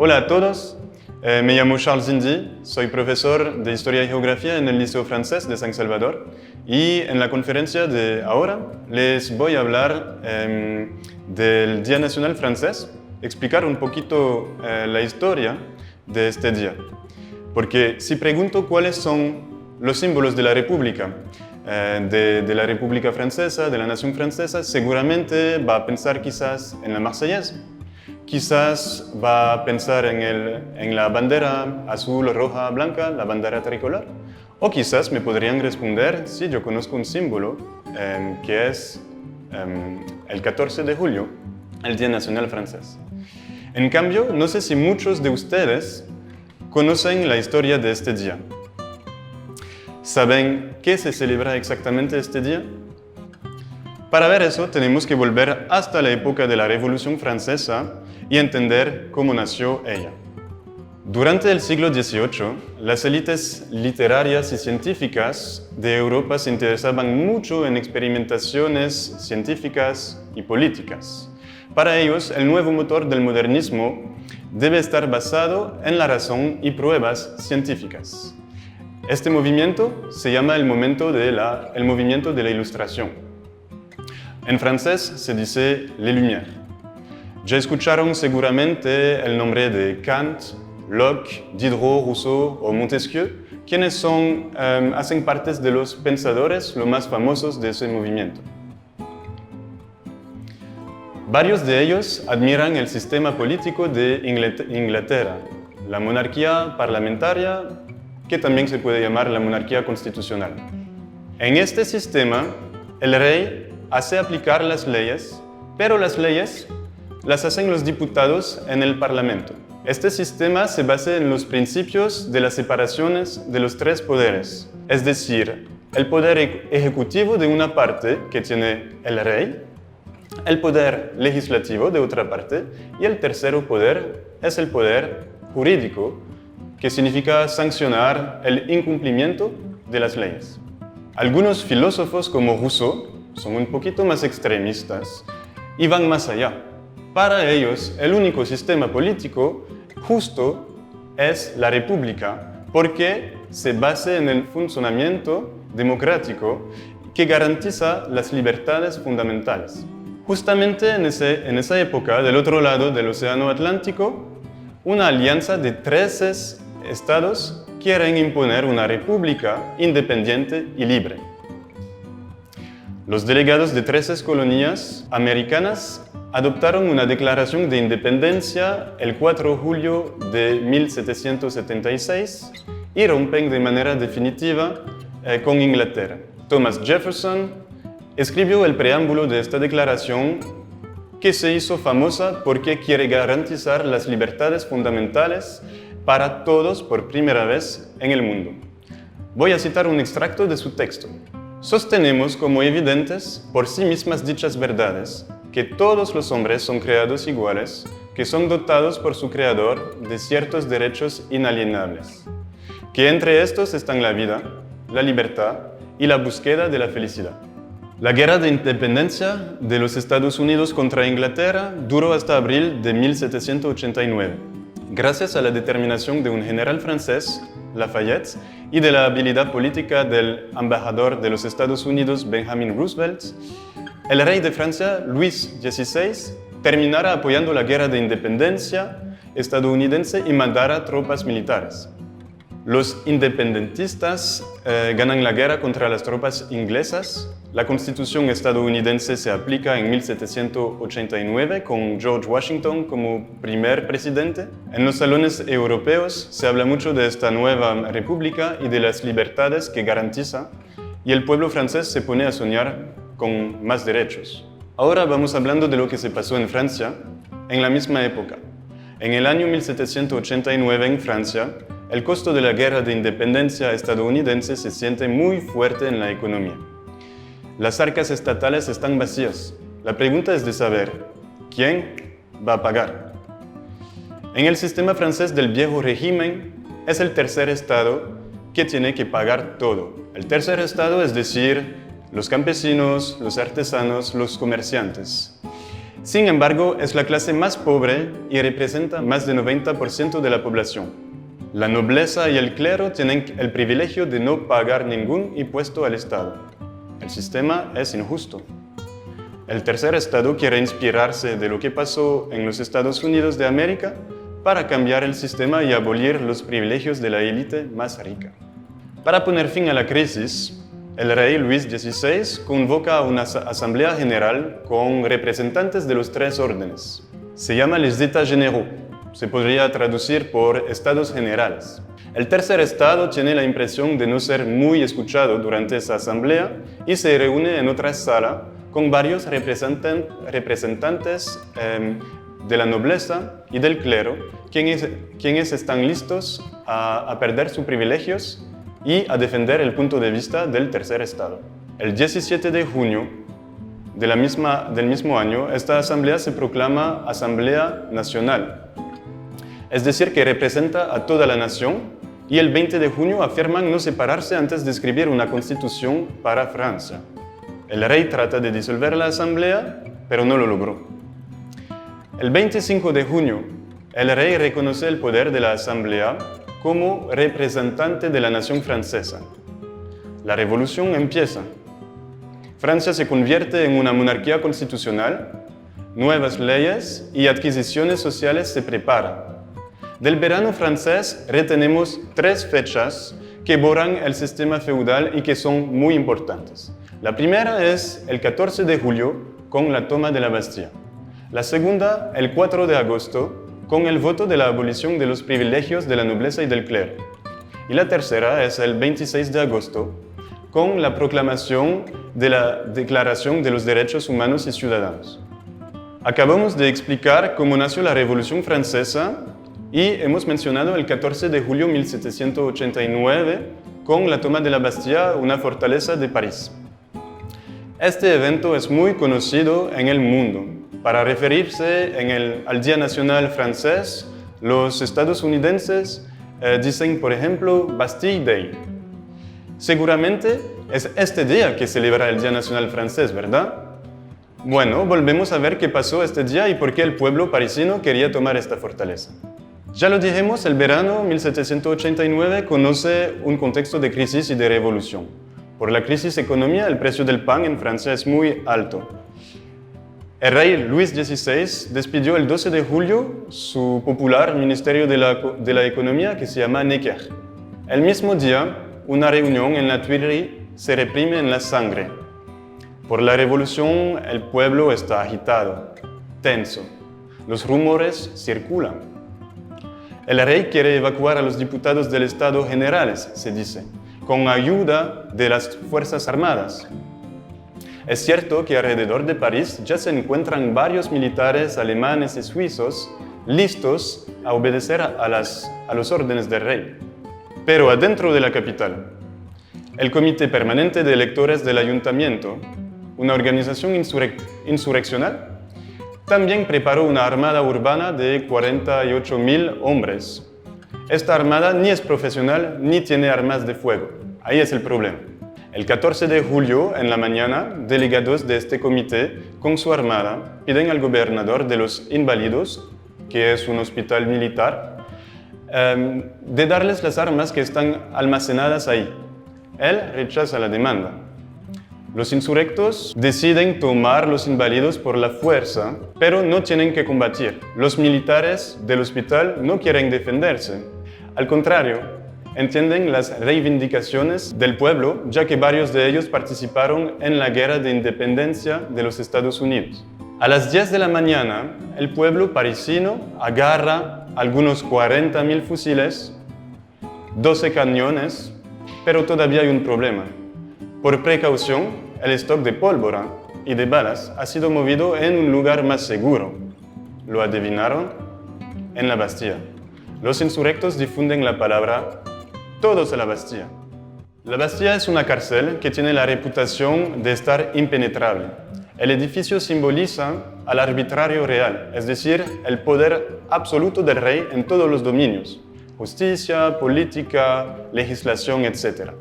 Hola a todos, me llamo Charles Indy, soy profesor de Historia y Geografía en el Liceo Francés de San Salvador y en la conferencia de ahora les voy a hablar del Día Nacional Francés, explicar un poquito la historia de este día. Porque si pregunto cuáles son los símbolos de la República, de la República Francesa, de la nación francesa, seguramente va a pensar quizás en la Marseillaise. Quizás va a pensar en la bandera azul, roja, blanca, la bandera tricolor. O quizás me podrían responder si yo conozco un símbolo que es el 14 de julio, el Día Nacional Francés. En cambio, no sé si muchos de ustedes conocen la historia de este día. ¿Saben qué se celebra exactamente este día? Para ver eso, tenemos que volver hasta la época de la Revolución Francesa y entender cómo nació ella. Durante el siglo XVIII, las élites literarias y científicas de Europa se interesaban mucho en experimentaciones científicas y políticas. Para ellos, el nuevo motor del modernismo debe estar basado en la razón y pruebas científicas. Este movimiento se llama el movimiento de la Ilustración. En francés se dice Les Lumières. Ya escucharon seguramente el nombre de Kant, Locke, Diderot, Rousseau o Montesquieu, quienes hacen parte de los pensadores los más famosos de ese movimiento. Varios de ellos admiran el sistema político de Inglaterra, la monarquía parlamentaria, que también se puede llamar la monarquía constitucional. En este sistema, el rey hace aplicar las leyes, pero las leyes las hacen los diputados en el Parlamento. Este sistema se basa en los principios de las separaciones de los tres poderes, es decir, el poder ejecutivo de una parte que tiene el rey, el poder legislativo de otra parte y el tercer poder es el poder jurídico, que significa sancionar el incumplimiento de las leyes. Algunos filósofos como Rousseau son un poquito más extremistas y van más allá. Para ellos, el único sistema político justo es la república, porque se basa en el funcionamiento democrático que garantiza las libertades fundamentales. Justamente en esa época, del otro lado del Océano Atlántico, una alianza de 13 estados quieren imponer una república independiente y libre. Los delegados de 13 colonias americanas adoptaron una declaración de independencia el 4 de julio de 1776 y rompen de manera definitiva con Inglaterra. Thomas Jefferson escribió el preámbulo de esta declaración que se hizo famosa porque quiere garantizar las libertades fundamentales para todos por primera vez en el mundo. Voy a citar un extracto de su texto. Sostenemos como evidentes por sí mismas dichas verdades, que todos los hombres son creados iguales, que son dotados por su Creador de ciertos derechos inalienables, que entre estos están la vida, la libertad y la búsqueda de la felicidad. La guerra de independencia de los Estados Unidos contra Inglaterra duró hasta abril de 1789. Gracias a la determinación de un general francés, Lafayette, y de la habilidad política del embajador de los Estados Unidos, Benjamin Roosevelt, el rey de Francia, Luis XVI, terminara apoyando la guerra de independencia estadounidense y mandara tropas militares. Los independentistas ganan la guerra contra las tropas inglesas. La Constitución estadounidense se aplica en 1789 con George Washington como primer presidente. En los salones europeos se habla mucho de esta nueva república y de las libertades que garantiza, y el pueblo francés se pone a soñar con más derechos. Ahora vamos hablando de lo que se pasó en Francia en la misma época. En el año 1789 en Francia, el costo de la guerra de independencia estadounidense se siente muy fuerte en la economía. Las arcas estatales están vacías. La pregunta es de saber, ¿quién va a pagar? En el sistema francés del viejo régimen, es el tercer estado que tiene que pagar todo. El tercer estado, es decir, los campesinos, los artesanos, los comerciantes. Sin embargo, es la clase más pobre y representa más del 90% de la población. La nobleza y el clero tienen el privilegio de no pagar ningún impuesto al Estado. El sistema es injusto. El tercer estado quiere inspirarse de lo que pasó en los Estados Unidos de América para cambiar el sistema y abolir los privilegios de la élite más rica. Para poner fin a la crisis, el rey Luis XVI convoca una asamblea general con representantes de los tres órdenes. Se llama les États généraux. Se podría traducir por estados generales. El tercer estado tiene la impresión de no ser muy escuchado durante esa asamblea y se reúne en otra sala con varios representantes de la nobleza y del clero, quienes están listos a perder sus privilegios y a defender el punto de vista del tercer estado. El 17 de junio del mismo año, esta asamblea se proclama Asamblea Nacional, es decir, que representa a toda la nación, y el 20 de junio afirman no separarse antes de escribir una constitución para Francia. El rey trata de disolver la asamblea, pero no lo logró. El 25 de junio, el rey reconoce el poder de la asamblea como representante de la nación francesa. La revolución empieza. Francia se convierte en una monarquía constitucional, nuevas leyes y adquisiciones sociales se preparan. Del verano francés retenemos 3 fechas que borran el sistema feudal y que son muy importantes. La primera es el 14 de julio con la toma de la Bastilla. La segunda, el 4 de agosto, con el voto de la abolición de los privilegios de la nobleza y del clero. Y la tercera es el 26 de agosto, con la proclamación de la Declaración de los Derechos Humanos y Ciudadanos. Acabamos de explicar cómo nació la Revolución Francesa y hemos mencionado el 14 de julio de 1789 con la toma de la Bastilla, una fortaleza de París. Este evento es muy conocido en el mundo. Para referirse al Día Nacional francés, los estadounidenses dicen, por ejemplo, Bastille Day. Seguramente es este día que celebra el Día Nacional francés, ¿verdad? Bueno, volvemos a ver qué pasó este día y por qué el pueblo parisino quería tomar esta fortaleza. Ya lo dijimos, el verano 1789 conoce un contexto de crisis y de revolución. Por la crisis económica, el precio del pan en Francia es muy alto. El rey Luis XVI despidió el 12 de julio su popular Ministerio de la Economía que se llama Necker. El mismo día, una reunión en la Tuileries se reprime en la sangre. Por la revolución, el pueblo está agitado, tenso. Los rumores circulan. El rey quiere evacuar a los diputados del Estado generales, se dice, con ayuda de las Fuerzas Armadas. Es cierto que alrededor de París ya se encuentran varios militares alemanes y suizos listos a obedecer a los órdenes del rey. Pero adentro de la capital, el Comité Permanente de Electores del Ayuntamiento, una organización insurreccional, también preparó una armada urbana de 48.000 hombres. Esta armada ni es profesional ni tiene armas de fuego. Ahí es el problema. El 14 de julio, en la mañana, delegados de este comité, con su armada, piden al gobernador de los Inválidos, que es un hospital militar, de darles las armas que están almacenadas ahí. Él rechaza la demanda. Los insurrectos deciden tomar los inválidos por la fuerza, pero no tienen que combatir. Los militares del hospital no quieren defenderse. Al contrario, entienden las reivindicaciones del pueblo, ya que varios de ellos participaron en la guerra de independencia de los Estados Unidos. A las 10 de la mañana, el pueblo parisino agarra algunos 40.000 fusiles, 12 cañones, pero todavía hay un problema. Por precaución, el stock de pólvora y de balas ha sido movido en un lugar más seguro. ¿Lo adivinaron? En la Bastilla. Los insurrectos difunden la palabra «todos a la Bastilla». La Bastilla es una cárcel que tiene la reputación de estar impenetrable. El edificio simboliza al arbitrario real, es decir, el poder absoluto del rey en todos los dominios: justicia, política, legislación, etc.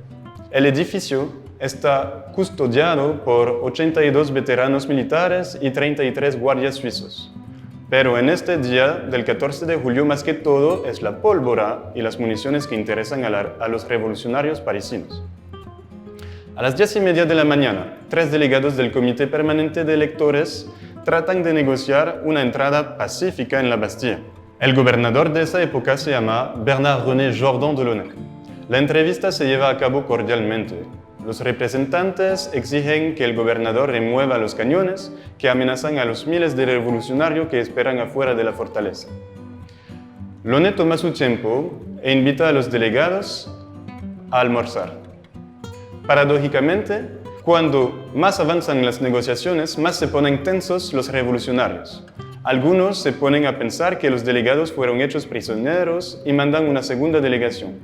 El edificio está custodiado por 82 veteranos militares y 33 guardias suizos. Pero en este día del 14 de julio, más que todo, es la pólvora y las municiones que interesan a los revolucionarios parisinos. A las 10:30 de la mañana, 3 delegados del Comité Permanente de Electores tratan de negociar una entrada pacífica en la Bastilla. El gobernador de esa época se llama Bernard-René Jourdan de Launay. La entrevista se lleva a cabo cordialmente. Los representantes exigen que el gobernador remueva los cañones que amenazan a los miles de revolucionarios que esperan afuera de la fortaleza. Launay toma su tiempo e invita a los delegados a almorzar. Paradójicamente, cuando más avanzan las negociaciones, más se ponen tensos los revolucionarios. Algunos se ponen a pensar que los delegados fueron hechos prisioneros y mandan una segunda delegación.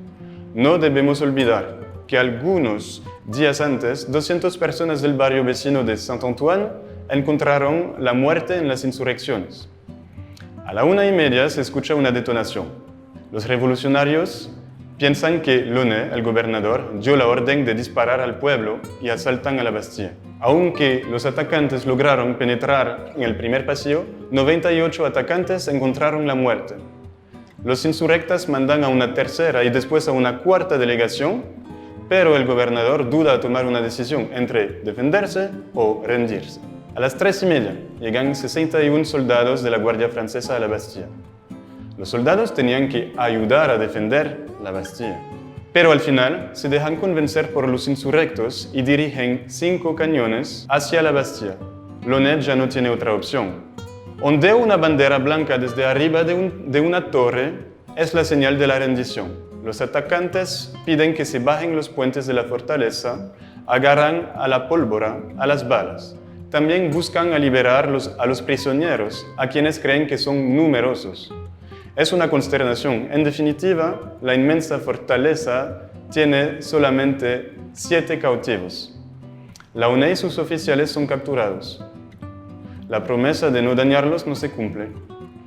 No debemos olvidar que algunos días antes, 200 personas del barrio vecino de Saint-Antoine encontraron la muerte en las insurrecciones. A la 1:30 se escucha una detonación. Los revolucionarios piensan que Launay, el gobernador, dio la orden de disparar al pueblo y asaltan a la Bastilla. Aunque los atacantes lograron penetrar en el primer pasillo, 98 atacantes encontraron la muerte. Los insurrectas mandan a una tercera y después a una cuarta delegación, pero el gobernador duda a tomar una decisión entre defenderse o rendirse. A las 3:30 llegan 61 soldados de la Guardia Francesa a la Bastilla. Los soldados tenían que ayudar a defender la Bastilla. Pero al final se dejan convencer por los insurrectos y dirigen 5 cañones hacia la Bastilla. Launay ya no tiene otra opción. Ondea una bandera blanca desde arriba de una torre es la señal de la rendición. Los atacantes piden que se bajen los puentes de la fortaleza, agarran a la pólvora, a las balas. También buscan liberar a los prisioneros, a quienes creen que son numerosos. Es una consternación. En definitiva, la inmensa fortaleza tiene solamente 7 cautivos. Launay y sus oficiales son capturados. La promesa de no dañarlos no se cumple.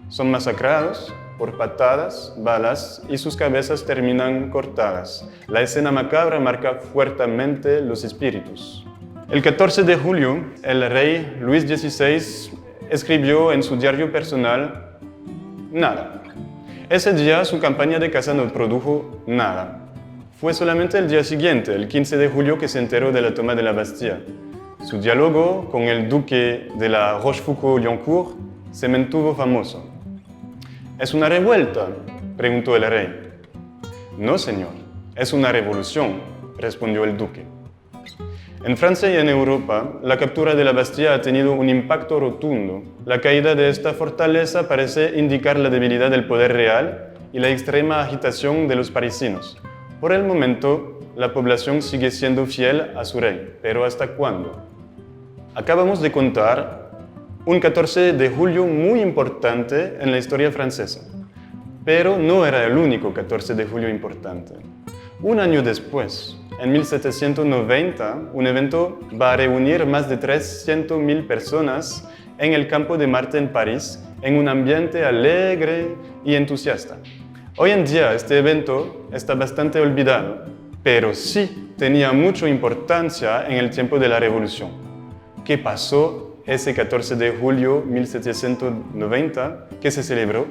Son masacrados por patadas, balas y sus cabezas terminan cortadas. La escena macabra marca fuertemente los espíritus. El 14 de julio, el rey Luis XVI escribió en su diario personal: nada. Ese día su campaña de caza no produjo nada. Fue solamente el día siguiente, el 15 de julio, que se enteró de la toma de la Bastilla. Su diálogo con el duque de la Rochefoucauld-Liancourt se mantuvo famoso. ¿Es una revuelta?, preguntó el rey. No, señor, es una revolución, respondió el duque. En Francia y en Europa, la captura de la Bastilla ha tenido un impacto rotundo. La caída de esta fortaleza parece indicar la debilidad del poder real y la extrema agitación de los parisinos. Por el momento, la población sigue siendo fiel a su rey, pero ¿hasta cuándo? Acabamos de contar un 14 de julio muy importante en la historia francesa, pero no era el único 14 de julio importante. Un año después, en 1790, un evento va a reunir más de 300.000 personas en el Campo de Marte en París, en un ambiente alegre y entusiasta. Hoy en día este evento está bastante olvidado, pero sí tenía mucha importancia en el tiempo de la Revolución. ¿Qué pasó ese 14 de julio de 1790 que se celebró?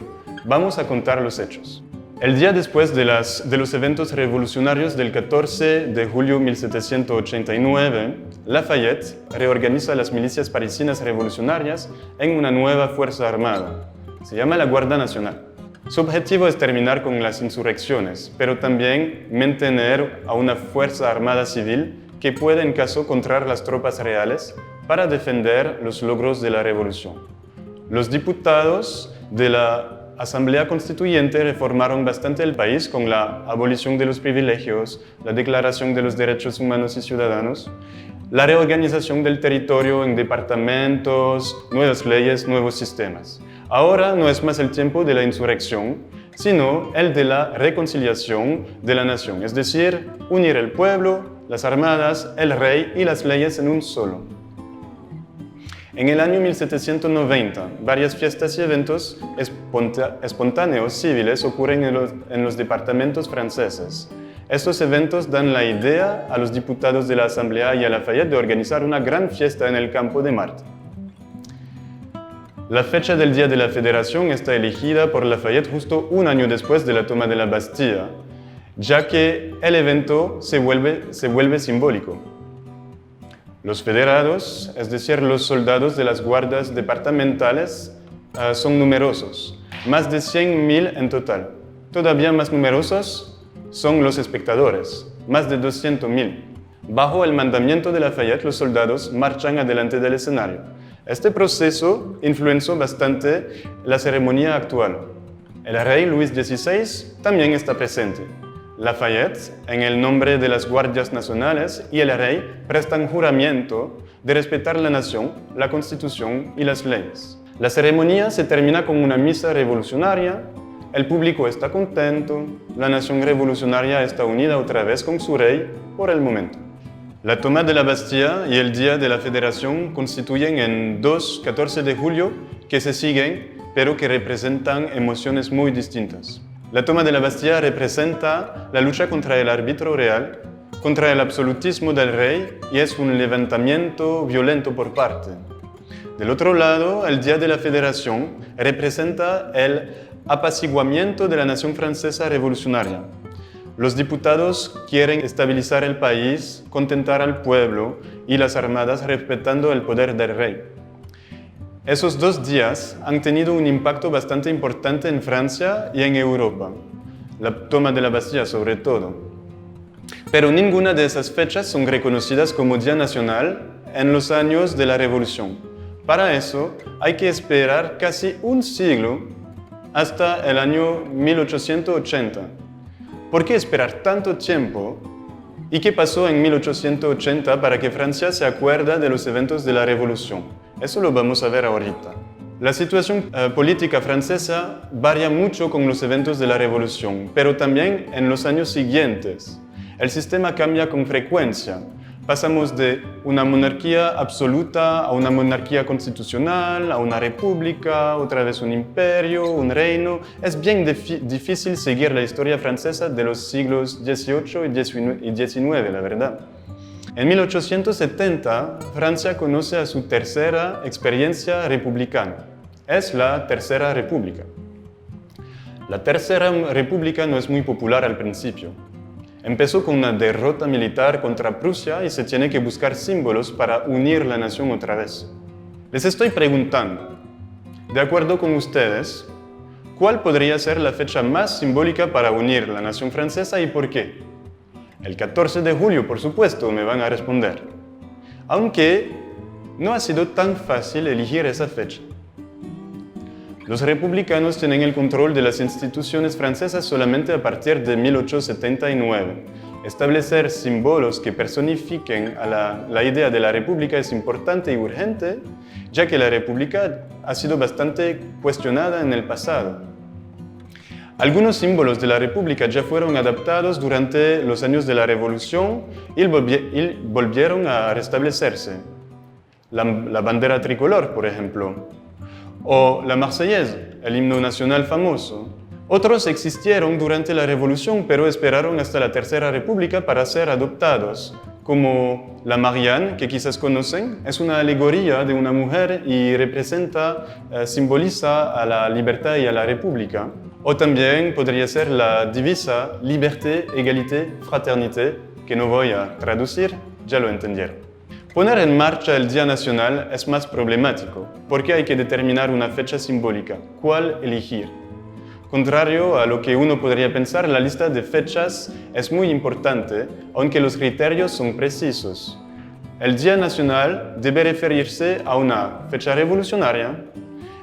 Vamos a contar los hechos. El día después de los eventos revolucionarios del 14 de julio de 1789, Lafayette reorganiza las milicias parisinas revolucionarias en una nueva fuerza armada. Se llama la Guardia Nacional. Su objetivo es terminar con las insurrecciones, pero también mantener a una fuerza armada civil que pueda, en caso, encontrar las tropas reales para defender los logros de la revolución. Los diputados de la Asamblea Constituyente reformaron bastante el país con la abolición de los privilegios, la Declaración de los Derechos Humanos y Ciudadanos, la reorganización del territorio en departamentos, nuevas leyes, nuevos sistemas. Ahora no es más el tiempo de la insurrección, sino el de la reconciliación de la nación, es decir, unir el pueblo, las armadas, el rey y las leyes en un solo. En el año 1790, varias fiestas y eventos espontáneos civiles ocurren en los departamentos franceses. Estos eventos dan la idea a los diputados de la Asamblea y a Lafayette de organizar una gran fiesta en el Campo de Marte. La fecha del Día de la Federación está elegida por Lafayette justo un año después de la toma de la Bastilla, ya que el evento se vuelve simbólico. Los federados, es decir, los soldados de las guardias departamentales, son numerosos, más de 100.000 en total. Todavía más numerosos son los espectadores, más de 200.000. Bajo el mandamiento de Lafayette, los soldados marchan adelante del escenario. Este proceso influenció bastante la ceremonia actual. El rey Luis XVI también está presente. Lafayette, en el nombre de las Guardias Nacionales, y el rey prestan juramento de respetar la nación, la Constitución y las leyes. La ceremonia se termina con una misa revolucionaria, el público está contento, la nación revolucionaria está unida otra vez con su rey por el momento. La toma de la Bastilla y el Día de la Federación constituyen en dos 14 de julio que se siguen, pero que representan emociones muy distintas. La toma de la Bastilla representa la lucha contra el árbitro real, contra el absolutismo del rey, y es un levantamiento violento por parte. Del otro lado, el Día de la Federación representa el apaciguamiento de la nación francesa revolucionaria. Los diputados quieren estabilizar el país, contentar al pueblo y las armadas respetando el poder del rey. Esos 2 días han tenido un impacto bastante importante en Francia y en Europa, la toma de la Bastilla sobre todo. Pero ninguna de esas fechas son reconocidas como Día Nacional en los años de la Revolución. Para eso hay que esperar casi un siglo hasta el año 1880. ¿Por qué esperar tanto tiempo? ¿Y qué pasó en 1880 para que Francia se acuerde de los eventos de la Revolución? Eso lo vamos a ver ahorita. La situación política francesa varía mucho con los eventos de la Revolución, pero también en los años siguientes. El sistema cambia con frecuencia. Pasamos de una monarquía absoluta a una monarquía constitucional, a una república, otra vez un imperio, un reino. Es bien difícil seguir la historia francesa de los siglos XVIII y XIX, la verdad. En 1870, Francia conoce a su tercera experiencia republicana. Es la Tercera República. La Tercera República no es muy popular al principio. Empezó con una derrota militar contra Prusia y se tiene que buscar símbolos para unir la nación otra vez. Les estoy preguntando, de acuerdo con ustedes, ¿cuál podría ser la fecha más simbólica para unir la nación francesa y por qué? El 14 de julio, por supuesto, me van a responder. Aunque no ha sido tan fácil elegir esa fecha. Los republicanos tienen el control de las instituciones francesas solamente a partir de 1879. Establecer símbolos que personifiquen a la idea de la república es importante y urgente, ya que la república ha sido bastante cuestionada en el pasado. Algunos símbolos de la república ya fueron adaptados durante los años de la Revolución y volvieron a restablecerse. La bandera tricolor, por ejemplo, o la Marseillaise, el himno nacional famoso. Otros existieron durante la Revolución, pero esperaron hasta la Tercera República para ser adoptados, como la Marianne, que quizás conocen, es una alegoría de una mujer y simboliza a la libertad y a la república. O también podría ser la divisa Liberté, Égalité, Fraternité, que no voy a traducir, ya lo entendieron. Poner en marcha el Día Nacional es más problemático, porque hay que determinar una fecha simbólica. ¿Cuál elegir? Contrario a lo que uno podría pensar, la lista de fechas es muy importante, aunque los criterios son precisos. El Día Nacional debe referirse a una fecha revolucionaria,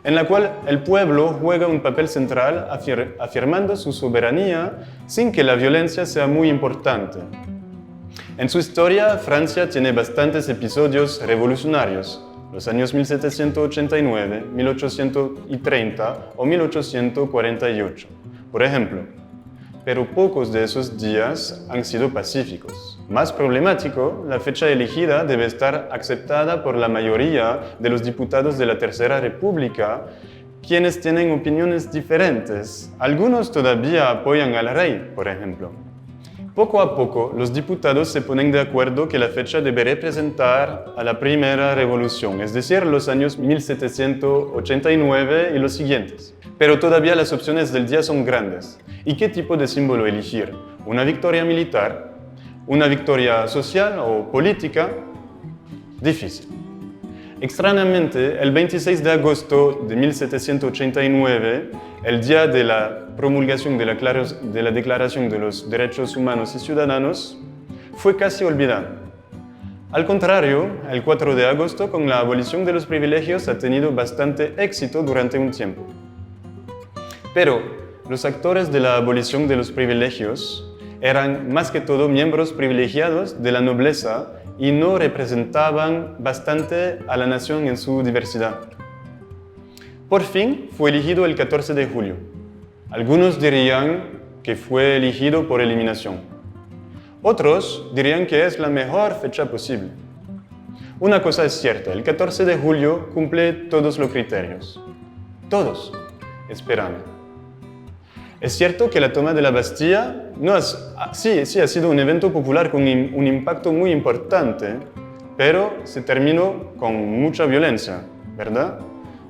en la cual el pueblo juega un papel central afirmando su soberanía sin que la violencia sea muy importante. En su historia, Francia tiene bastantes episodios revolucionarios, los años 1789, 1830 o 1848, por ejemplo. Pero pocos de esos días han sido pacíficos. Más problemático, la fecha elegida debe estar aceptada por la mayoría de los diputados de la Tercera República, quienes tienen opiniones diferentes. Algunos todavía apoyan al rey, por ejemplo. Poco a poco, los diputados se ponen de acuerdo que la fecha debe representar a la primera revolución, es decir, los años 1789 y los siguientes. Pero todavía las opciones del día son grandes. ¿Y qué tipo de símbolo elegir? ¿Una victoria militar? ¿Una victoria social o política? Difícil. Extrañamente, el 26 de agosto de 1789, el día de la promulgación de la Declaración de los Derechos Humanos y Ciudadanos, fue casi olvidado. Al contrario, el 4 de agosto, con la abolición de los privilegios, ha tenido bastante éxito durante un tiempo. Pero los actores de la abolición de los privilegios eran más que todo miembros privilegiados de la nobleza y no representaban bastante a la nación en su diversidad. Por fin fue elegido el 14 de julio. Algunos dirían que fue elegido por eliminación. Otros dirían que es la mejor fecha posible. Una cosa es cierta, el 14 de julio cumple todos los criterios. Todos. Esperando. Es cierto que la toma de la Bastilla sí ha sido un evento popular con un impacto muy importante, pero se terminó con mucha violencia, ¿verdad?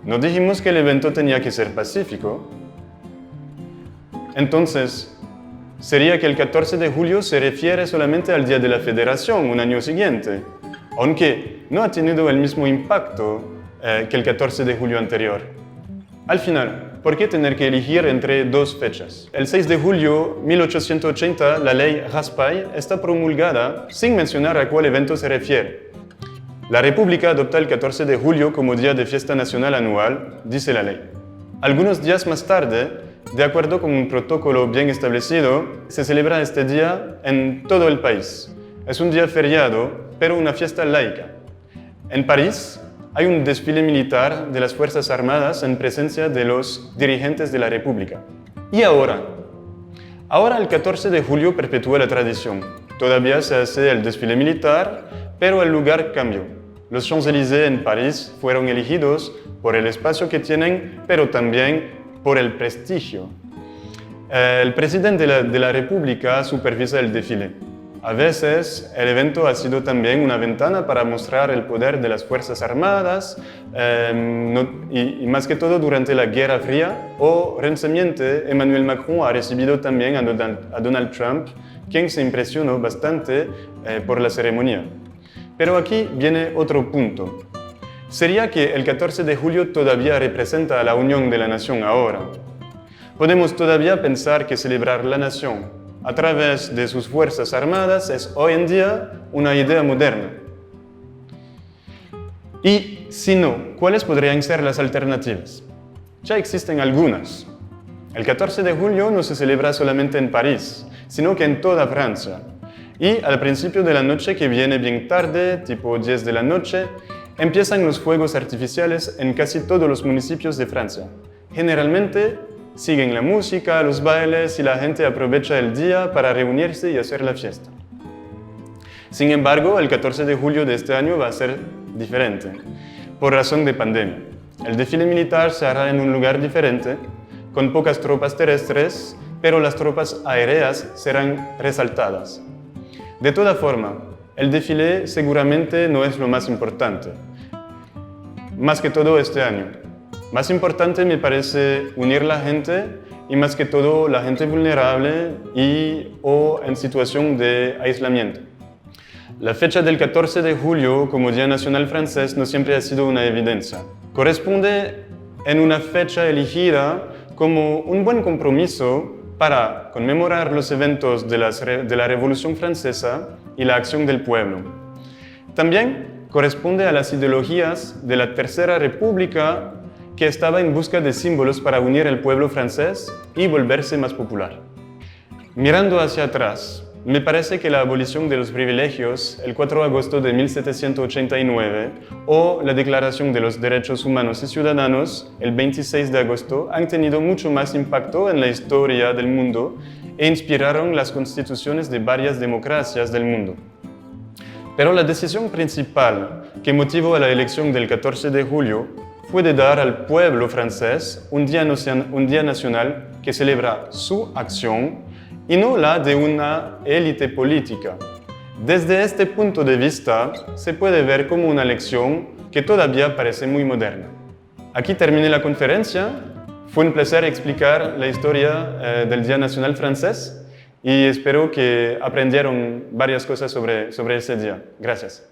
¿No dijimos que el evento tenía que ser pacífico? Entonces, ¿sería que el 14 de julio se refiere solamente al Día de la Federación, un año siguiente? Aunque no ha tenido el mismo impacto que el 14 de julio anterior. Al final, ¿por qué tener que elegir entre dos fechas? El 6 de julio de 1880, la ley Raspail está promulgada sin mencionar a cuál evento se refiere. La República adopta el 14 de julio como día de fiesta nacional anual, dice la ley. Algunos días más tarde, de acuerdo con un protocolo bien establecido, se celebra este día en todo el país. Es un día feriado, pero una fiesta laica. En París, hay un desfile militar de las Fuerzas Armadas en presencia de los dirigentes de la República. ¿Y ahora? Ahora el 14 de julio perpetúa la tradición. Todavía se hace el desfile militar, pero el lugar cambió. Los Champs-Élysées en París fueron elegidos por el espacio que tienen, pero también por el prestigio. El presidente de la República supervisa el desfile. A veces, el evento ha sido también una ventana para mostrar el poder de las Fuerzas Armadas y más que todo durante la Guerra Fría o recientemente Emmanuel Macron ha recibido también a Donald Trump, quien se impresionó bastante por la ceremonia. Pero aquí viene otro punto. ¿Sería que el 14 de julio todavía representa a la unión de la nación ahora? Podemos todavía pensar que celebrar la nación a través de sus fuerzas armadas es hoy en día una idea moderna. Y si no, ¿cuáles podrían ser las alternativas? Ya existen algunas. El 14 de julio no se celebra solamente en París, sino que en toda Francia. Y al principio de la noche, que viene bien tarde, tipo 10 de la noche, empiezan los fuegos artificiales en casi todos los municipios de Francia. Generalmente, siguen la música, los bailes y la gente aprovecha el día para reunirse y hacer la fiesta. Sin embargo, el 14 de julio de este año va a ser diferente, por razón de pandemia. El desfile militar se hará en un lugar diferente, con pocas tropas terrestres, pero las tropas aéreas serán resaltadas. De toda forma, el desfile seguramente no es lo más importante, más que todo este año. Más importante me parece unir la gente y más que todo la gente vulnerable o en situación de aislamiento. La fecha del 14 de julio como Día Nacional Francés no siempre ha sido una evidencia. Corresponde en una fecha elegida como un buen compromiso para conmemorar los eventos de la Revolución Francesa y la acción del pueblo. También corresponde a las ideologías de la Tercera República, que estaba en busca de símbolos para unir el pueblo francés y volverse más popular. Mirando hacia atrás, me parece que la abolición de los privilegios el 4 de agosto de 1789 o la Declaración de los Derechos Humanos y Ciudadanos el 26 de agosto han tenido mucho más impacto en la historia del mundo e inspiraron las constituciones de varias democracias del mundo. Pero la decisión principal que motivó a la elección del 14 de julio fue de dar al pueblo francés un día nacional que celebra su acción y no la de una élite política. Desde este punto de vista, se puede ver como una lección que todavía parece muy moderna. Aquí terminé la conferencia. Fue un placer explicar la historia del Día Nacional Francés y espero que aprendieron varias cosas sobre ese día. Gracias.